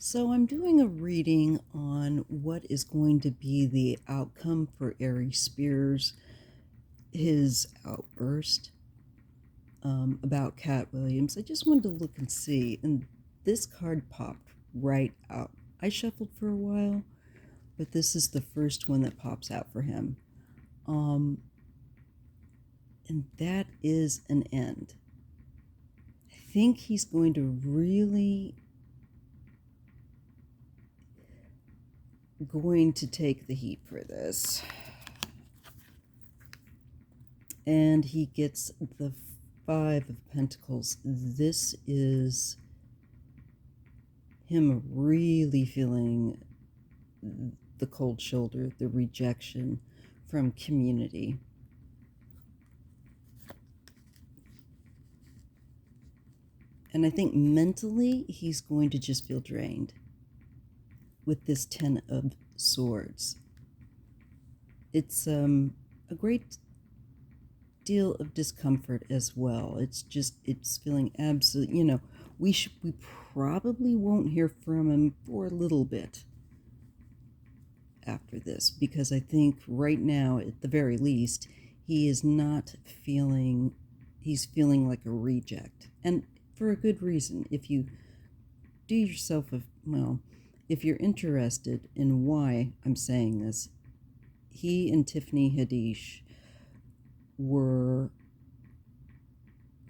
So, I'm doing a reading on what is going to be the outcome for Aries Spears, his outburst about Katt Williams. I just wanted to look and see, and this card popped right out. I shuffled for a while, but this is the first one that pops out for him. And that is an end. I think he's going to really take the heat for this. And he gets the Five of Pentacles. This is him really feeling the cold shoulder, the rejection from community. And I think mentally he's going to just feel drained with this Ten of Swords. It's a great deal of discomfort as well. It's feeling absolutely, we probably won't hear from him for a little bit after this, because I think right now, at the very least, he's feeling like a reject, and for a good reason. If you do yourself if you're interested in why I'm saying this, he and Tiffany Haddish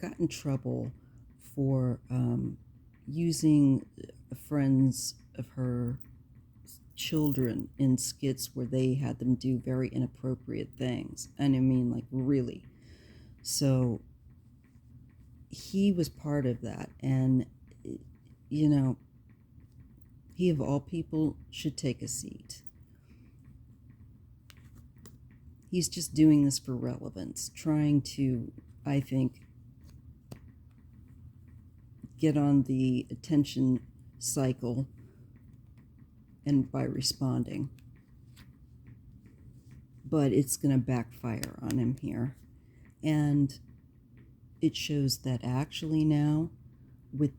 got in trouble for using friends of her children in skits where they had them do very inappropriate things. And I mean, like, really. So he was part of that. And, he of all people should take a seat. He's just doing this for relevance, trying to, I think, get on the attention cycle, and by responding. But it's going to backfire on him here. And it shows that actually now, with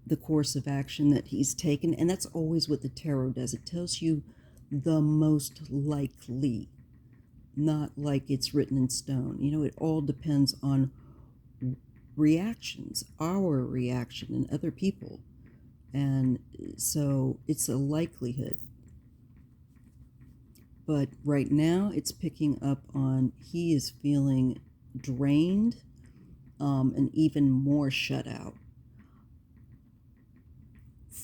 the course of action that he's taken, and that's always what the tarot does. It tells you the most likely, not like it's written in stone. It all depends on reactions, our reaction and other people. And so it's a likelihood. But right now it's picking up on he is feeling drained and even more shut out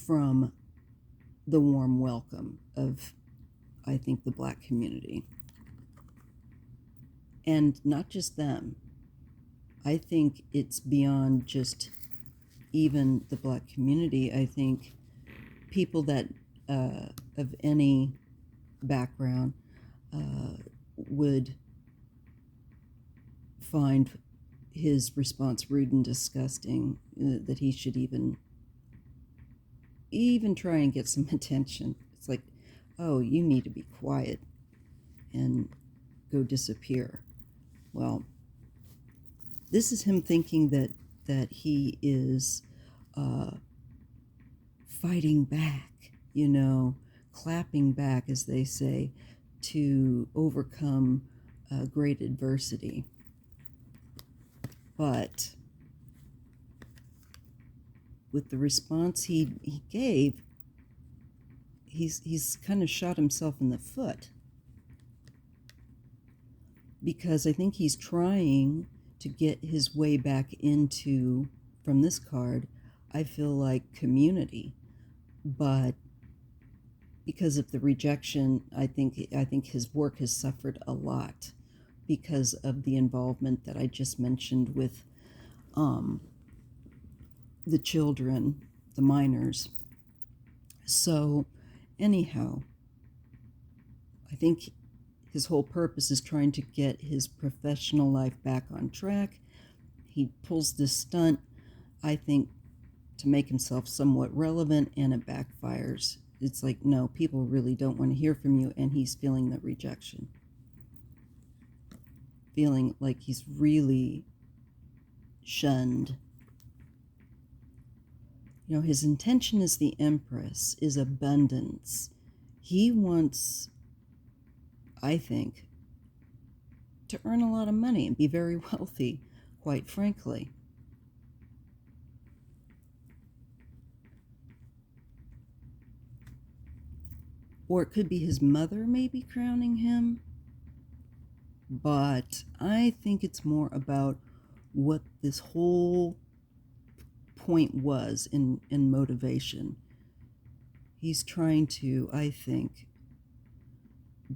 from the warm welcome of, I think, the Black community. And not just them. I think it's beyond just even the Black community. I think people that of any background would find his response rude and disgusting, that he should even try and get some attention. It's like, oh, you need to be quiet and go disappear. Well, this is him thinking that he is fighting back, clapping back, as they say, to overcome great adversity. But with the response he gave, he's kind of shot himself in the foot, because I think he's trying to get his way back into, from this card, I feel like, community. But because of the rejection, I think his work has suffered a lot because of the involvement that I just mentioned with the children, the minors. So anyhow, I think his whole purpose is trying to get his professional life back on track. He pulls this stunt, I think, to make himself somewhat relevant, and it backfires. It's like, no, people really don't want to hear from you, and he's feeling the rejection. Feeling like he's really shunned. You know, his intention as the Empress is abundance. He wants, I think, to earn a lot of money and be very wealthy, quite frankly. Or it could be his mother maybe crowning him. But I think it's more about what this whole point was in motivation. He's trying to, I think,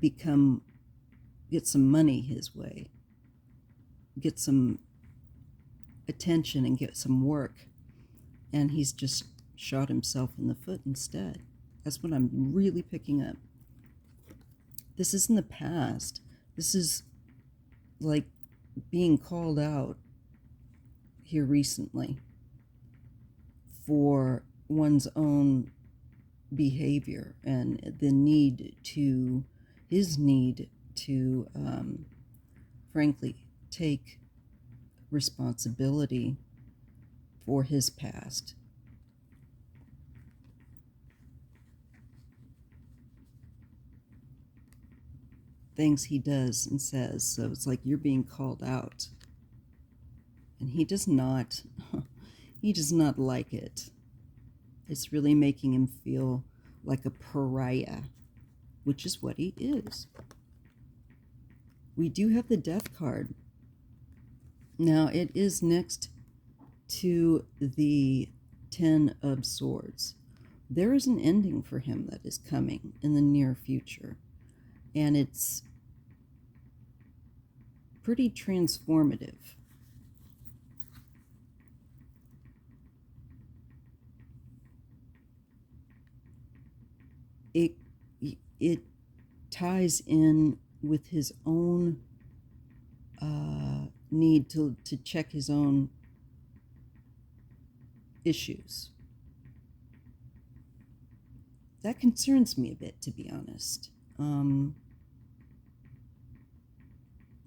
get some money his way, get some attention and get some work. And he's just shot himself in the foot instead. That's what I'm really picking up. This isn't the past. This is like being called out here recently for one's own behavior and the his need to, frankly, take responsibility for his past. Things he does and says. So it's like you're being called out. And he does not like it. It's really making him feel like a pariah, which is what he is. We do have the Death card. Now it is next to the Ten of Swords. There is an ending for him that is coming in the near future. And it's pretty transformative. It ties in with his own need to check his own issues. That concerns me a bit, to be honest.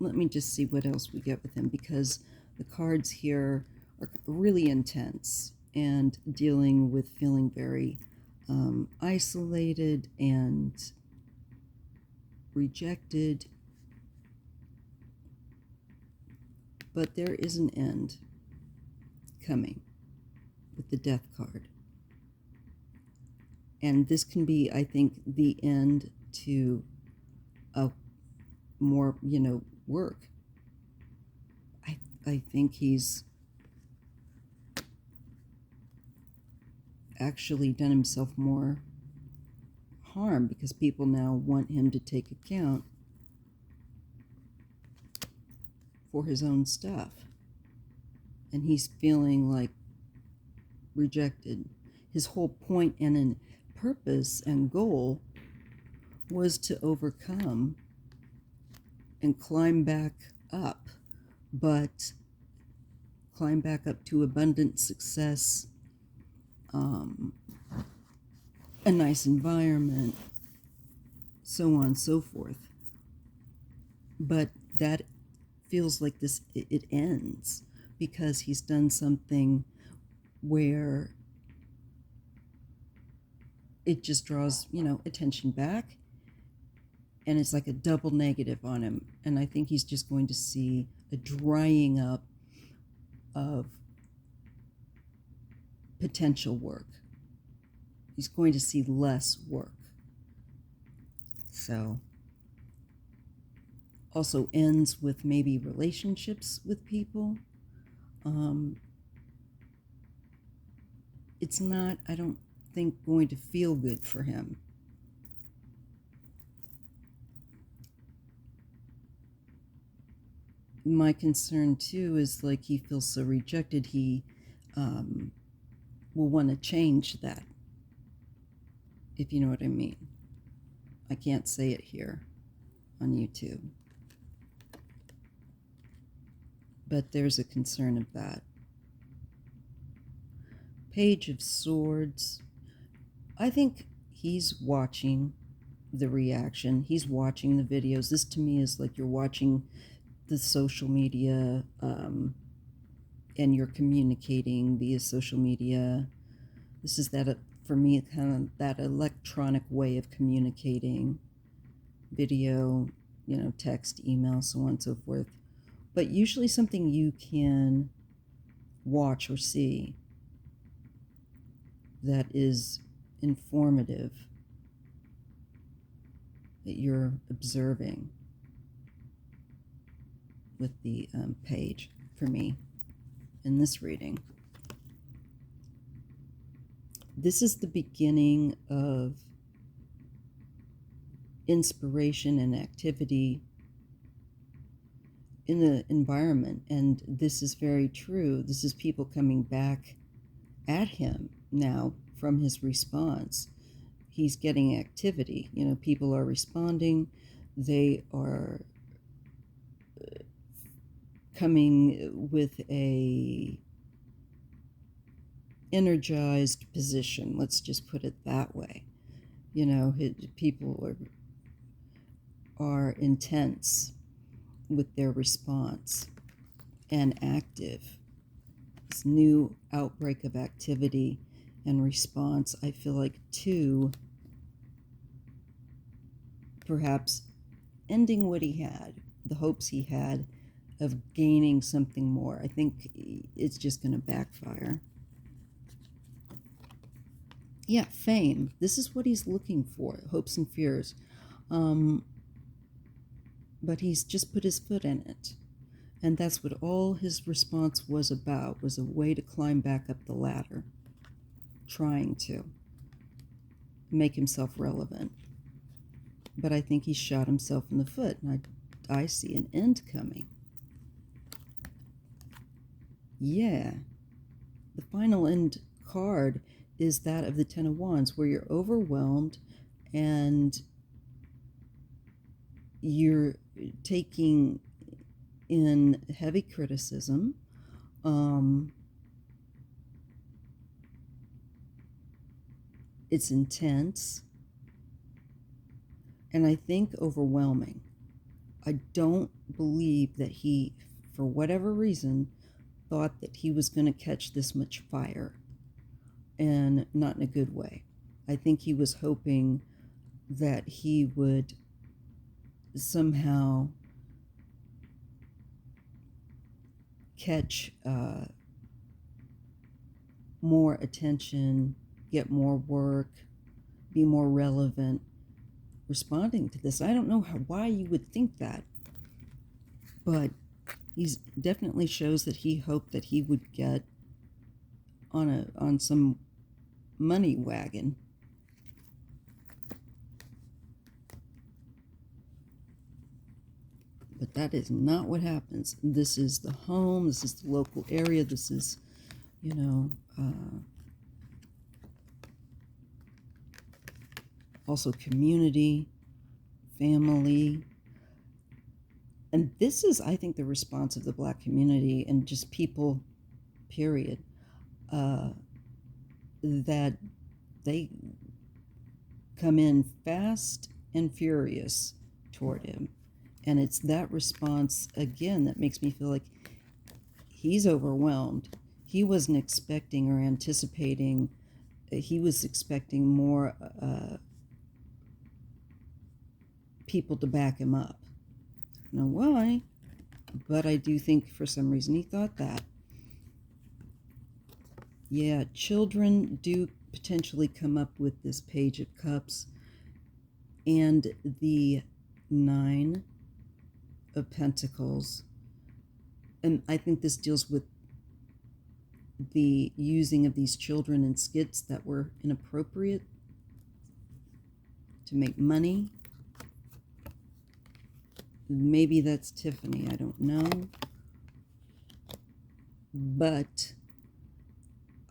Let me just see what else we get with him, because the cards here are really intense and dealing with feeling very isolated and rejected. But there is an end coming with the Death card. And this can be, I think, the end to a more, work. I think he's actually done himself more harm because people now want him to take account for his own stuff. And he's feeling like rejected. His whole point and purpose and goal was to overcome and climb back up, but climb back up to abundant success, a nice environment, so on and so forth. But that feels like it ends because he's done something where it just draws, attention back, and it's like a double negative on him. And I think he's just going to see a drying up of potential work. He's going to see less work. So, also ends with maybe relationships with people. It's not, I don't think, going to feel good for him. My concern too is like he feels so rejected, he will want to change that, if you know what I mean. I can't say it here on YouTube, but there's a concern of that. Page of Swords. I think he's watching the reaction. He's watching the videos. This to me is like you're watching the social media, and you're communicating via social media This is that, for me, kind of that electronic way of communicating, video, text, email, so on and so forth. But usually something you can watch or see that is informative, that you're observing with the page for me in this reading. This is the beginning of inspiration and activity in the environment, and this is very true. This is people coming back at him now from his response. He's getting activity. People are responding. They are coming with a energized position. Let's just put it that way. People are intense with their response and active. This new outbreak of activity and response, I feel like, to perhaps ending what he had, the hopes he had of gaining something more. I think it's just going to backfire. Yeah, fame. This is what he's looking for, hopes and fears. But he's just put his foot in it. And that's what all his response was about, was a way to climb back up the ladder, trying to make himself relevant. But I think he shot himself in the foot, and I see an end coming. Yeah. The final end card is that of the Ten of Wands, where you're overwhelmed and you're taking in heavy criticism. It's intense, and I think overwhelming. I don't believe that he, for whatever reason, thought that he was going to catch this much fire, and not in a good way. I think he was hoping that he would somehow catch more attention, get more work, be more relevant responding to this. I don't know why you would think that, but he's definitely shows that he hoped that he would get on some money wagon. But that is not what happens. This is the home, this is the local area, this is, also community, family. And this is, I think, the response of the Black community and just people, period, that they come in fast and furious toward him. And it's that response, again, that makes me feel like he's overwhelmed. He wasn't expecting or anticipating, he was expecting more people to back him up. I don't know why, but I do think for some reason he thought that. Yeah, children do potentially come up with this Page of Cups and the 9 of Pentacles. And I think this deals with the using of these children in skits that were inappropriate to make money. Maybe that's Tiffany, I don't know. But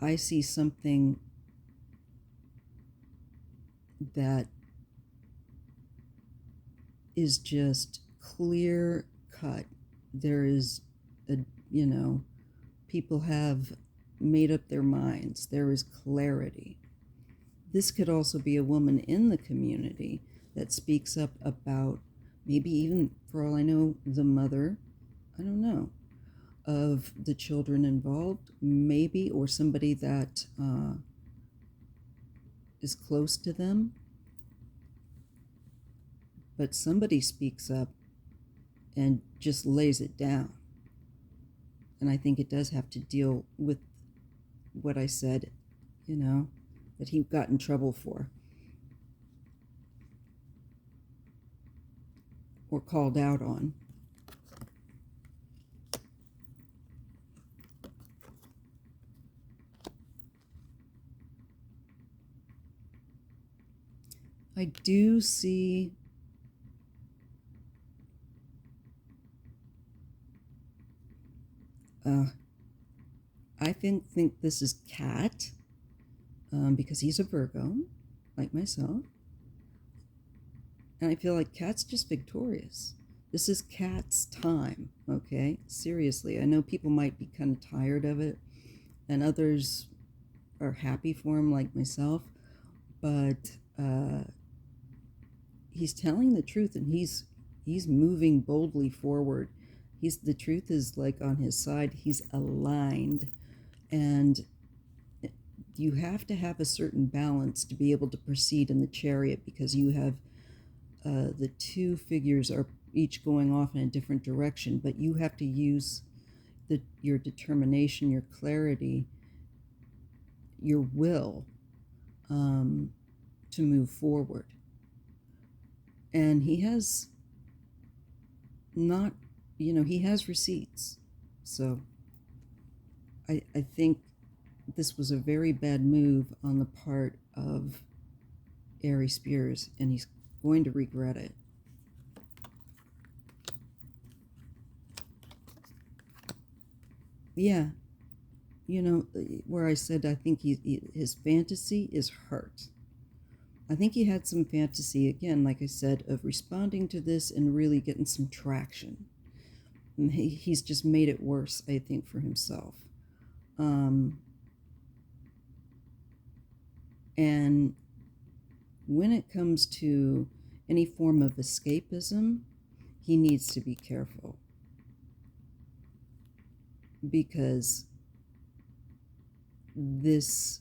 I see something that is just clear cut. There is people have made up their minds. There is clarity. This could also be a woman in the community that speaks up about, maybe even, for all I know, the mother, I don't know, of the children involved, maybe, or somebody that is close to them, but somebody speaks up and just lays it down. And I think it does have to deal with what I said, that he got in trouble for or called out on. I do see I think this is Katt, because he's a Virgo, like myself. And I feel like Katt's just victorious. This is Katt's time, okay? Seriously, I know people might be kind of tired of it, and others are happy for him, like myself, but he's telling the truth, and he's moving boldly forward. The truth is like on his side. He's aligned, and you have to have a certain balance to be able to proceed in the Chariot, because you have the two figures are each going off in a different direction, but you have to use your determination, your clarity, your will, to move forward. And he has not, he has receipts. So I think this was a very bad move on the part of Aries Spears, and he's going to regret it. Yeah, where I said I think his fantasy is hurt. I think he had some fantasy, again, like I said, of responding to this and really getting some traction. And he's just made it worse, I think, for himself. And when it comes to any form of escapism, he needs to be careful, because this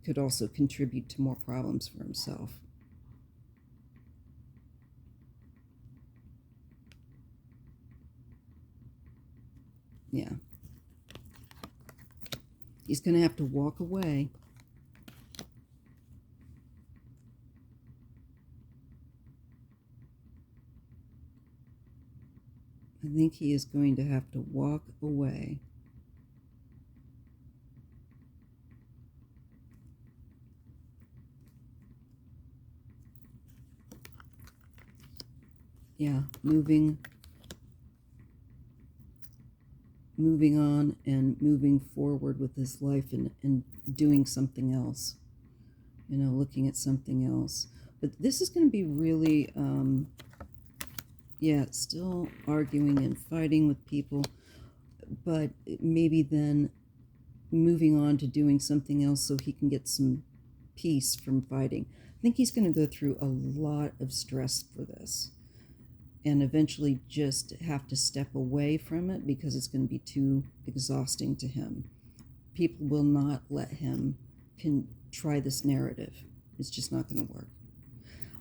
could also contribute to more problems for himself. Yeah. He's going to have to walk away. I think he is going to have to walk away. Yeah, moving on and moving forward with his life, and doing something else, looking at something else. But this is going to be really, still arguing and fighting with people, but maybe then moving on to doing something else so he can get some peace from fighting. I think he's going to go through a lot of stress for this, and eventually just have to step away from it because it's going to be too exhausting to him. People will not let him try this narrative. It's just not going to work.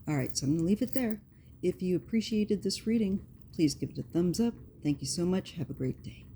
All right, so I'm going to leave it there. If you appreciated this reading, please give it a thumbs up. Thank you so much. Have a great day.